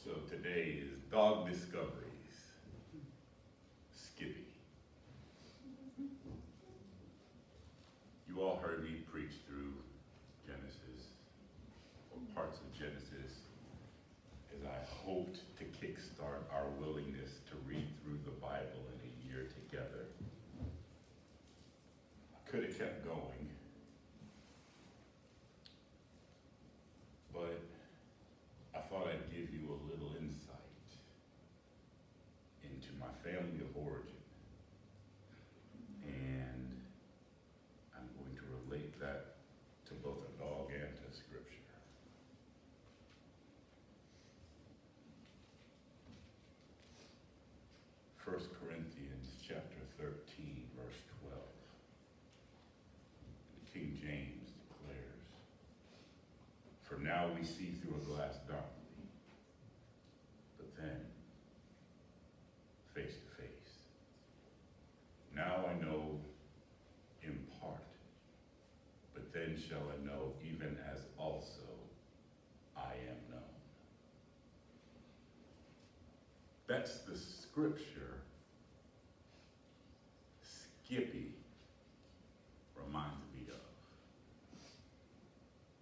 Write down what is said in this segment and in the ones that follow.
So today is Dog Discoveries. Skippy. You all heard me preach through Genesis, or parts of Genesis, as I hoped to kickstart our willingness to read through the Bible in a year together. I could have kept going, but I thought I'd give you a little insight into my family of origin. And I'm going to relate that to both a dog and to scripture. First Corinthians chapter 13, verse 12. The King James declares, "For now we see through a glass darkly, but then face to face. Now I know in part, but then shall I know even as also I am known." That's the scripture Skippy reminds me of.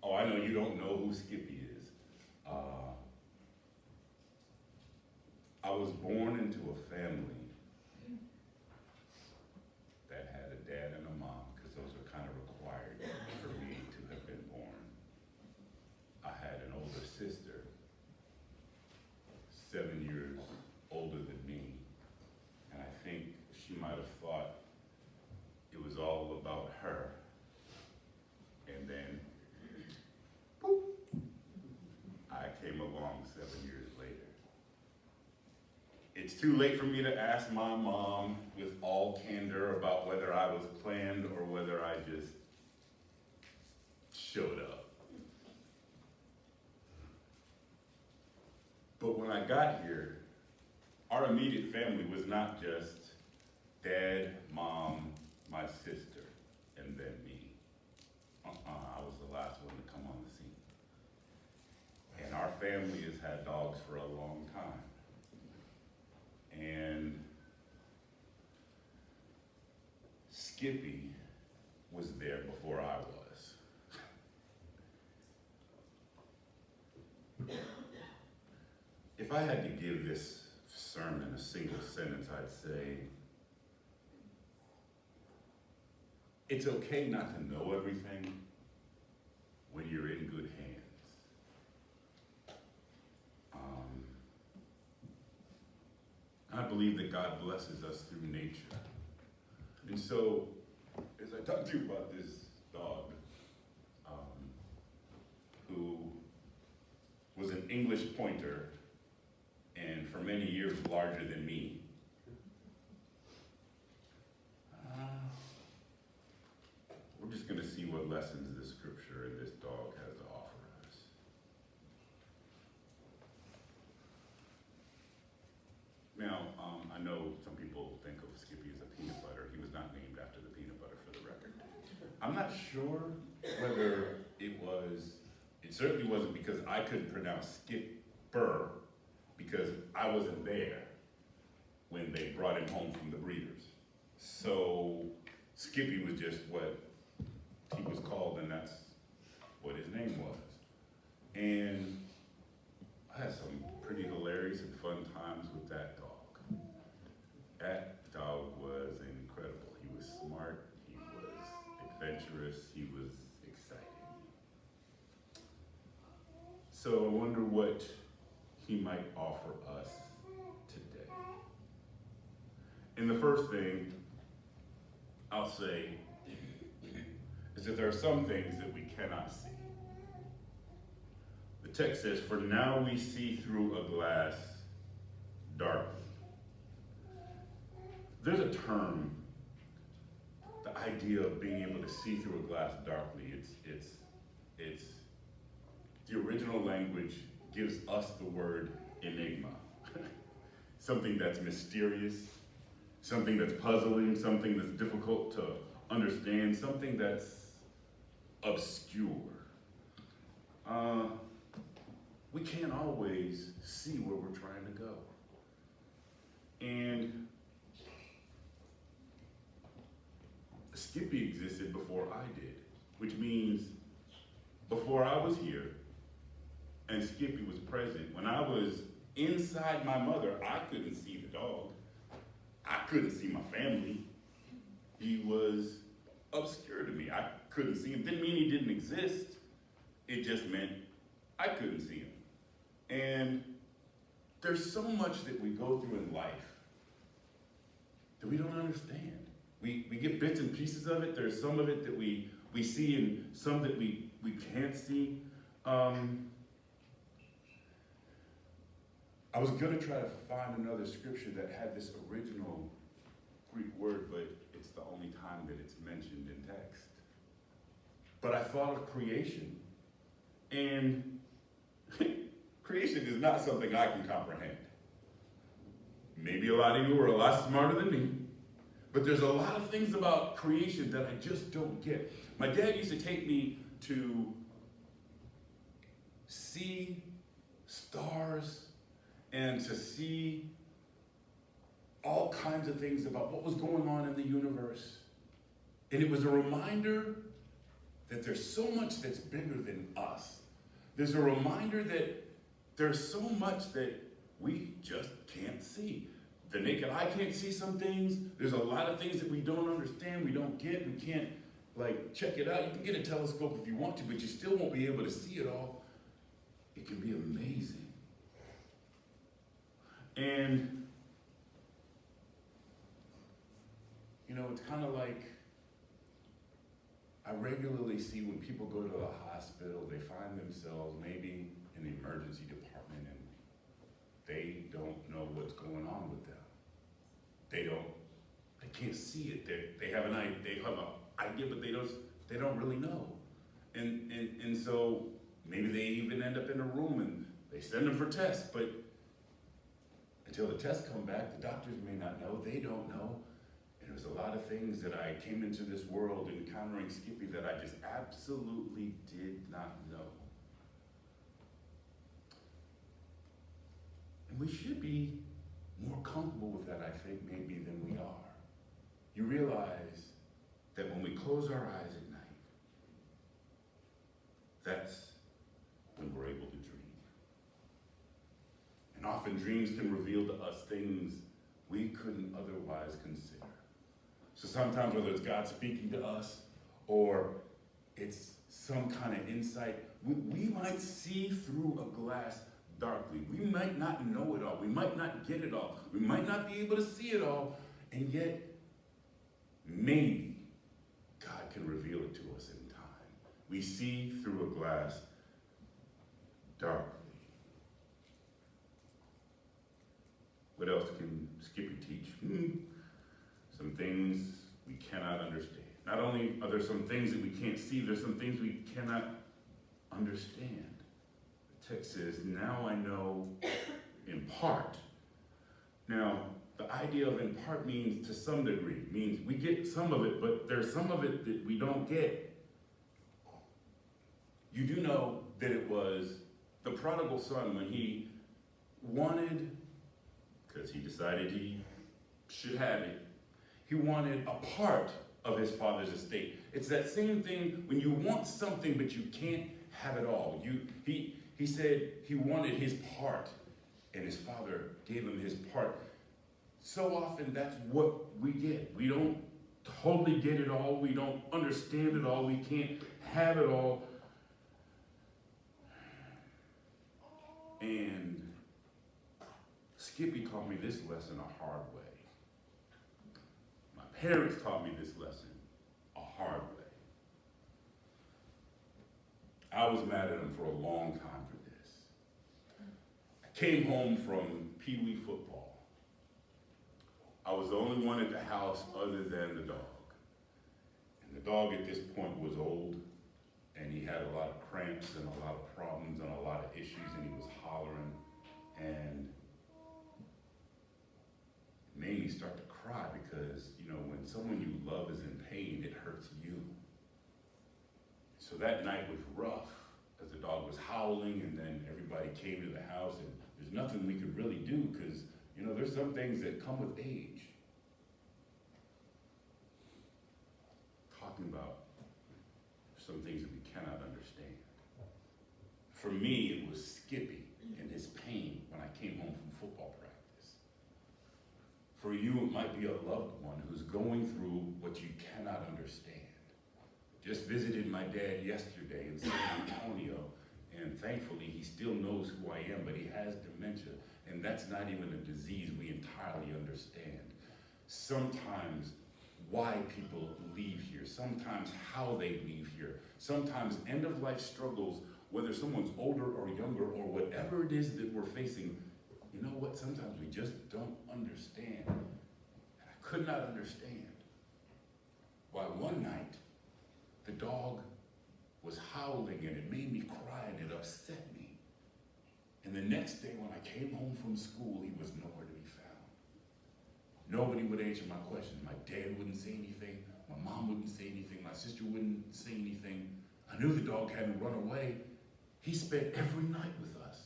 Oh, I know you don't know who Skippy is. I was born into a family that had a dad and a mom, because those are kind of required for me to have been born. I had an older sister, 7 years older than me, and I think she might have thought it was all about her. And then, boop, I came along 7 years later. It's too late for me to ask my mom with all candor about whether I was planned or whether I just showed up. But when I got here, our immediate family was not just dad, mom, my sister, and then me. I was the last one to come on the scene. And our family has had dogs for a long time. And Skippy was there before I was. If I had to give this sermon a single sentence, I'd say, it's okay not to know everything when you're in good hands. I believe that God blesses us through nature. And so, as I talked to you about this dog, who was an English pointer and for many years larger than me, we're just going to see what lessons this scripture and this dog has to offer us. Now, I know some people think of Skippy as a peanut butter. He was not named after the peanut butter, for the record. I'm not sure whether it certainly wasn't because I couldn't pronounce Skipper, because I wasn't there when they brought him home from the breeders. So Skippy was just what he was called, and that's what his name was. And I had some pretty hilarious and fun times with that dog. That dog was incredible. He was smart, he was adventurous, he was exciting. So I wonder what he might offer us today. And the first thing I'll say is that there are some things that we cannot see. The text says, "For now we see through a glass darkly." There's a term, the idea of being able to see through a glass darkly. It's the original language gives us the word enigma. Something that's mysterious, something that's puzzling, something that's difficult to understand, something that's obscure. We can't always see where we're trying to go. And Skippy existed before I did, which means before I was here and Skippy was present, when I was inside my mother, I couldn't see the dog. I couldn't see my family. He was obscure to me. I couldn't see him. Didn't mean he didn't exist. It just meant I couldn't see him. And there's so much that we go through in life that we don't understand. We get bits and pieces of it. There's some of it that we see and some that we can't see. I was gonna try to find another scripture that had this original Greek word, but it's the only time that it's mentioned in text. But I thought of creation, and creation is not something I can comprehend. Maybe a lot of you are a lot smarter than me, but there's a lot of things about creation that I just don't get. My dad used to take me to see stars and to see all kinds of things about what was going on in the universe. And it was a reminder that there's so much that's bigger than us. There's a reminder that there's so much that we just can't see. The naked eye can't see some things. There's a lot of things that we don't understand, we don't get, we can't check it out. You can get a telescope if you want to, but you still won't be able to see it all. It can be amazing. And, it's kind of like I regularly see when people go to the hospital, they find themselves maybe in the emergency department and they don't know what's going on with them. They can't see it. They have an idea, but they don't really know. And so maybe they even end up in a room and they send them for tests, but until the tests come back, the doctors may not know, they don't know. And there's a lot of things that I came into this world encountering Skippy that I just absolutely did not know. And we should be more comfortable with that, I think, maybe than we are. You realize that when we close our eyes at night, that's when we're able to dream. And often dreams can reveal to us things we couldn't otherwise consider. So sometimes, whether it's God speaking to us or it's some kind of insight, we might see through a glass darkly. We might not know it all. We might not get it all. We might not be able to see it all. And yet, maybe God can reveal it to us in time. We see through a glass darkly. What else can Skippy teach? Some things we cannot understand. Not only are there some things that we can't see, there's some things we cannot understand. The text says, now I know in part. Now, the idea of in part means to some degree, means we get some of it, but there's some of it that we don't get. You do know that it was the prodigal son when he wanted, because he decided he should have it, he wanted a part of his father's estate. It's that same thing when you want something but you can't have it all. He said he wanted his part, and his father gave him his part. So often that's what we get. We don't totally get it all. We don't understand it all. We can't have it all. And Skippy taught me this lesson a hard way. My parents taught me this lesson a hard way. I was mad at them for a long time for this. I came home from Pee Wee football. I was the only one at the house other than the dog. And the dog at this point was old, and he had a lot of cramps and a lot of problems and a lot of issues, and he was hollering, and it made me start to cry because, when someone you love is in pain, it hurts you. So that night was rough as the dog was howling, and then everybody came to the house, and there's nothing we could really do because, you know, there's some things that come with age. Talking about some things that we cannot understand. For me, it was Skippy and his pain when I came home from football practice. For you, it might be a loved one who's going through what you cannot understand. Just visited my dad yesterday in San Antonio, and thankfully he still knows who I am, but he has dementia, and that's not even a disease we entirely understand. Sometimes why people leave here, sometimes how they leave here, sometimes end-of-life struggles, whether someone's older or younger or whatever it is that we're facing. You know what? Sometimes we just don't understand. And I could not understand why one night the dog was howling and it made me cry and it upset me. And the next day when I came home from school, he was nowhere to be found. Nobody would answer my questions. My dad wouldn't say anything. My mom wouldn't say anything. My sister wouldn't say anything. I knew the dog hadn't run away. He spent every night with us.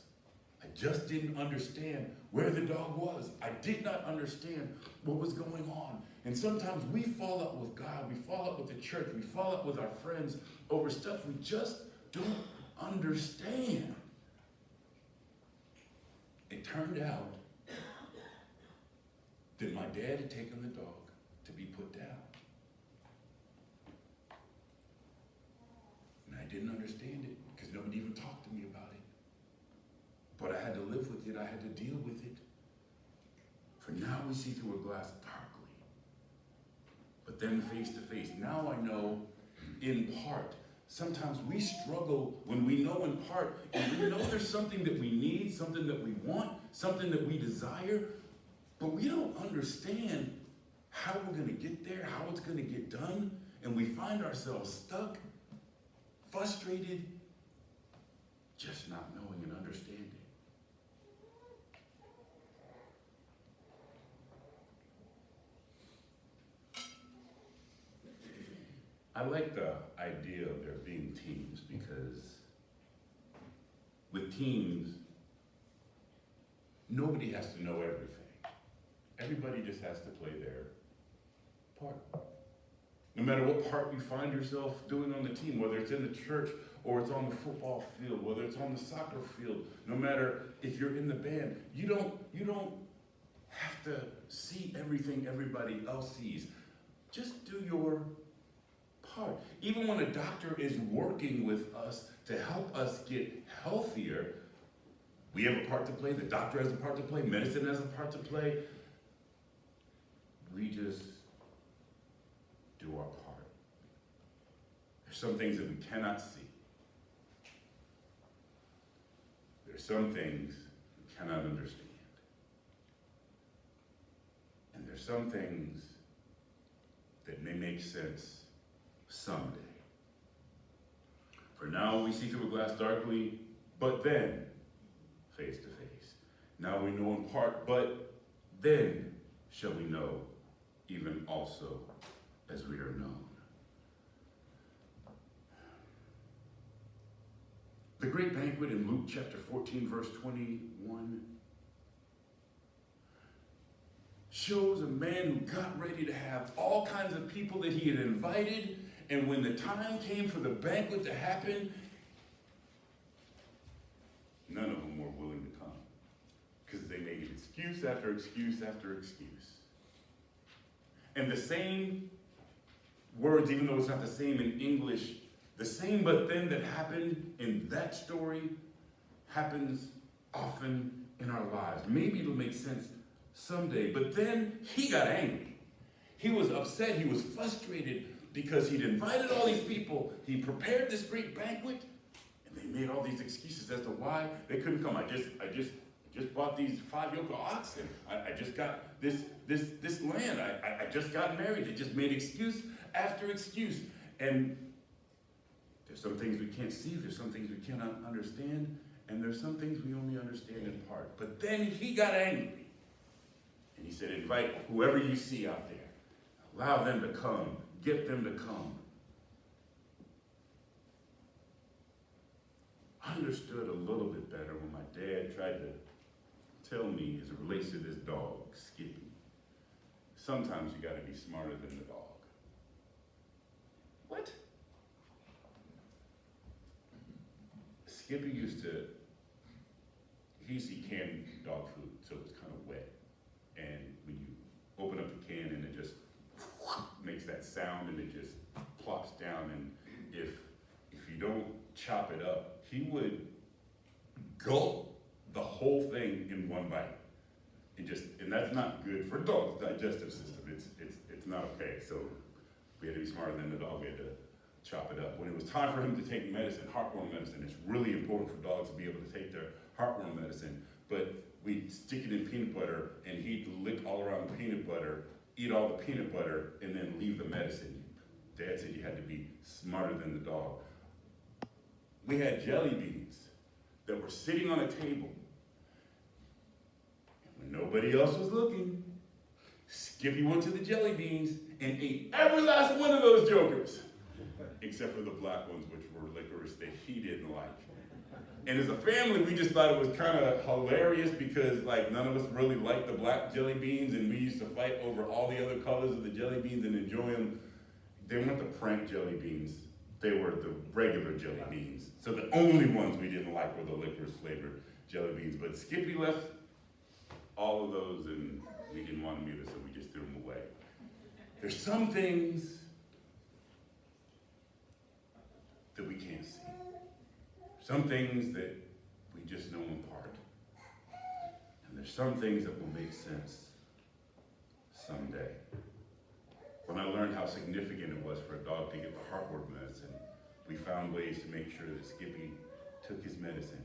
I just didn't understand where the dog was. I did not understand what was going on. And sometimes we fall up with God, we fall up with the church, we fall up with our friends over stuff we just don't understand. It turned out that my dad had taken the dog to be put down. And I didn't understand it because nobody even talked to me about it. But I had to live with it, I had to deal with it. For now we see through a glass darkly, but then face to face. Now I know in part. Sometimes we struggle when we know in part, and we know there's something that we need, something that we want, something that we desire, but we don't understand how we're going to get there, how it's going to get done, and we find ourselves stuck, frustrated, just not knowing and understanding. I like the idea of there being teams because with teams, nobody has to know everything. Everybody just has to play their part. No matter what part you find yourself doing on the team, whether it's in the church or it's on the football field, whether it's on the soccer field, no matter if you're in the band, you don't have to see everything everybody else sees. Just do your part. Even when a doctor is working with us to help us get healthier, we have a part to play, the doctor has a part to play, medicine has a part to play. We just do our part. There's some things that we cannot see. There's some things we cannot understand. And there's some things that may make sense someday. For now we see through a glass darkly, but then face to face. Now we know in part, but then shall we know even also as we are known. The great banquet in Luke chapter 14, verse 21 shows a man who got ready to have all kinds of people that he had invited, and when the time came for the banquet to happen, none of them were willing to come because they made excuse after excuse after excuse. And the same words, even though it's not the same in English, the same but then that happened in that story happens often in our lives. Maybe it'll make sense someday, but then he got angry. He was upset, he was frustrated because he'd invited all these people, he prepared this great banquet, and they made all these excuses as to why they couldn't come. I just bought these 5 yoke of oxen. I just got this land. I just got married. They just made excuse after excuse. And there's some things we can't see, there's some things we cannot understand, and there's some things we only understand in part. But then he got angry. And he said, invite whoever you see out there. Allow them to come. Get them to come. I understood a little bit better when my dad tried to tell me as it relates to this dog, Skippy. Sometimes you gotta be smarter than the dog. What? Skippy used to eat canned dog food, so it's kind of wet. And when you open up the can and it just makes that sound and it just plops down, and if you don't chop it up, he would gulp the whole thing in one bite. And that's not good for a dog's digestive system. It's not okay. So we had to be smarter than the dog. We had to chop it up. When it was time for him to take medicine, heartworm medicine, it's really important for dogs to be able to take their heartworm medicine. But we'd stick it in peanut butter, and he'd lick all around the peanut butter, eat all the peanut butter, and then leave the medicine. Dad said you had to be smarter than the dog. We had jelly beans that were sitting on a table. And when nobody else was looking, Skippy went to the jelly beans and ate every last one of those jokers, except for the black ones, which were licorice that he didn't like. And as a family, we just thought it was kind of hilarious because none of us really liked the black jelly beans, and we used to fight over all the other colors of the jelly beans and enjoy them. They weren't the prank jelly beans. They were the regular jelly beans. So the only ones we didn't like were the licorice flavored jelly beans. But Skippy left all of those, and we didn't want them either, so we just threw them away. There's some things that we can't see. Some things that we just know in part. And there's some things that will make sense someday. When I learned how significant it was for a dog to get the heartworm medicine, we found ways to make sure that Skippy took his medicine,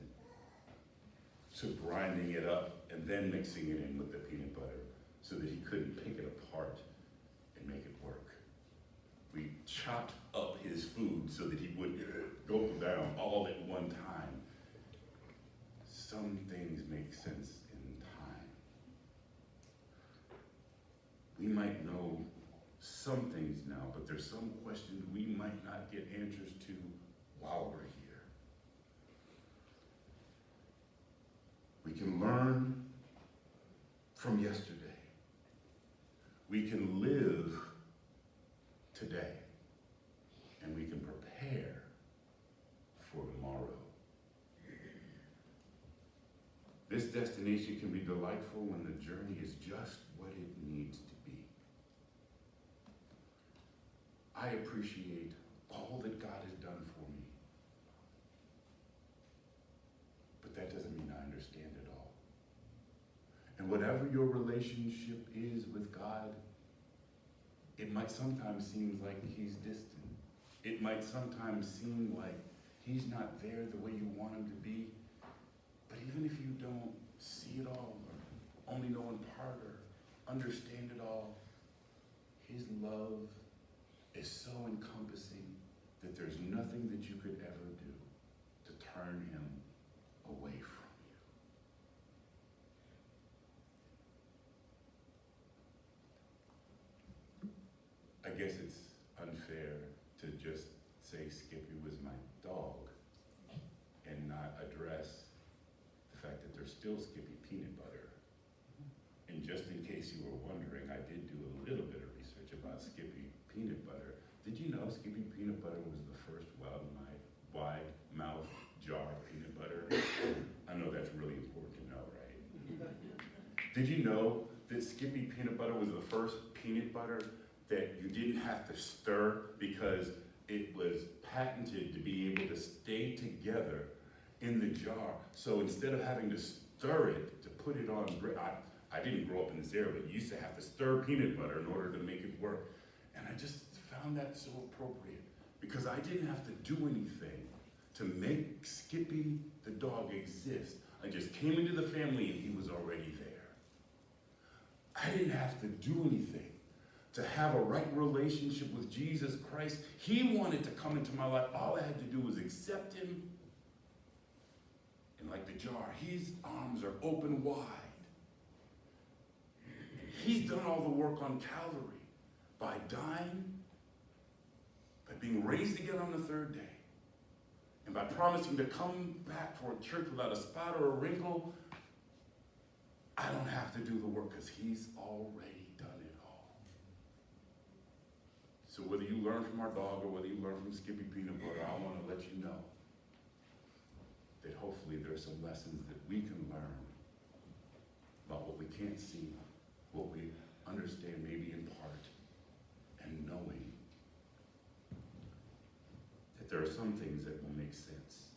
to grinding it up and then mixing it in with the peanut butter so that he couldn't pick it apart and make it work. We chopped up his food so that he would go down all at one time. Some things make sense in time. We might know some things now, but there's some questions we might not get answers to while we're here. We can learn from yesterday. We can live today, and we can prepare for tomorrow. This destination can be delightful when the journey is just what it needs to be. I appreciate all that God has done for me, but that doesn't mean I understand it all. And whatever your relationship is with God, it might sometimes seem like he's distant. It might sometimes seem like he's not there the way you want him to be. But even if you don't see it all, or only know in part, or understand it all, his love is so encompassing that there's nothing that you could ever do to turn him away from you. I guess it's unfair to just say Skippy was my dog and not address the fact that there's still Skippy peanut butter. And just in case you were wondering, I did do a little bit of research about Skippy peanut butter. Did you know Skippy peanut butter was the first wide mouth jar of peanut butter? I know that's really important to know, right? Did you know that Skippy peanut butter was the first peanut butter that you didn't have to stir because it was patented to be able to stay together in the jar? So instead of having to stir it to put it on bread, I didn't grow up in this era, but you used to have to stir peanut butter in order to make it work. And I just found that so appropriate because I didn't have to do anything to make Skippy the dog exist. I just came into the family and he was already there. I didn't have to do anything to have a right relationship with Jesus Christ. He wanted to come into my life. All I had to do was accept him. And like the jar, his arms are open wide. He's done all the work on Calvary by dying, by being raised again on the third day, and by promising to come back for a church without a spot or a wrinkle I don't have to do the work because he's already done it all. So whether you learn from our dog or whether you learn from Skippy Peanut Butter, I want to let you know that hopefully there's some lessons that we can learn about what we can't see, what we understand maybe in part, and knowing that there are some things that will make sense